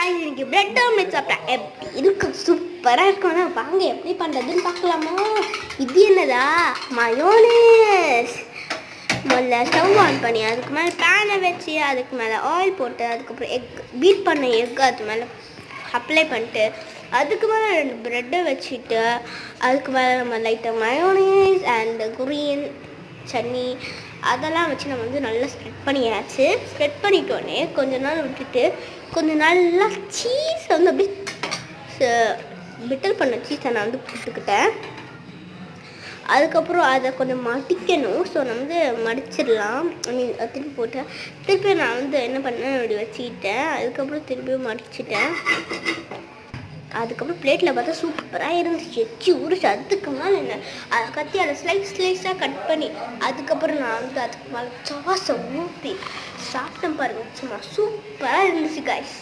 guys, இன்னைக்கு bread omelette சாப்பிட்டேன். எப்படி இருக்கு? சூப்பராக இருக்கும். வாங்க எப்படி பண்ணுறதுன்னு பார்க்கலாமா? இது என்னதா? மயோனேஸ். முதல்ல ஸ்டவ் ஆன் பண்ணி அதுக்கு மேலே பேனை வச்சு அதுக்கு மேலே ஆயில் போட்டு அதுக்கப்புறம் எக் பீட் பண்ண எக் அது மேலே அப்ளை பண்ணிட்டு அதுக்கு மேலே 2 ப்ரெட்டை வச்சுட்டு அதுக்கு மேலே நம்ம லைட்டாக மயோனேஸ் அண்ட் குரியன் சட்னி அதெல்லாம் வச்சு நம்ம வந்து நல்லா ஸ்ப்ரெட் பண்ணியாச்சு. ஸ்ப்ரெட் பண்ணிட்டோன்னே கொஞ்ச நாள் விட்டுட்டு கொஞ்சம் நல்லா சீஸ் வந்து அப்படியே பிட்டல் பண்ண சீஸை நான் வந்து போட்டுக்கிட்டேன். அதுக்கப்புறம் அதை கொஞ்சம் மடிக்கணும். ஸோ நான் வந்து மடிச்சிடலாம். திருப்பி போட்டேன். திருப்பி நான் வந்து என்ன பண்ணேன், அப்படி வச்சுக்கிட்டேன். அதுக்கப்புறம் திருப்பியும் மடிச்சிட்டேன். அதுக்கப்புறம் பிளேட்டில் பார்த்தா சூப்பராக இருந்துச்சு. உரிச்சு அதுக்கு மேலே என்ன அதை கத்தி அதை ஸ்லைஸாக கட் பண்ணி அதுக்கப்புறம் நான் வந்து அதுக்கு மேலே சாஸை ஊற்றி சாப்பிட்டேன் பாருங்க. சும்மா சூப்பராக இருந்துச்சு guys.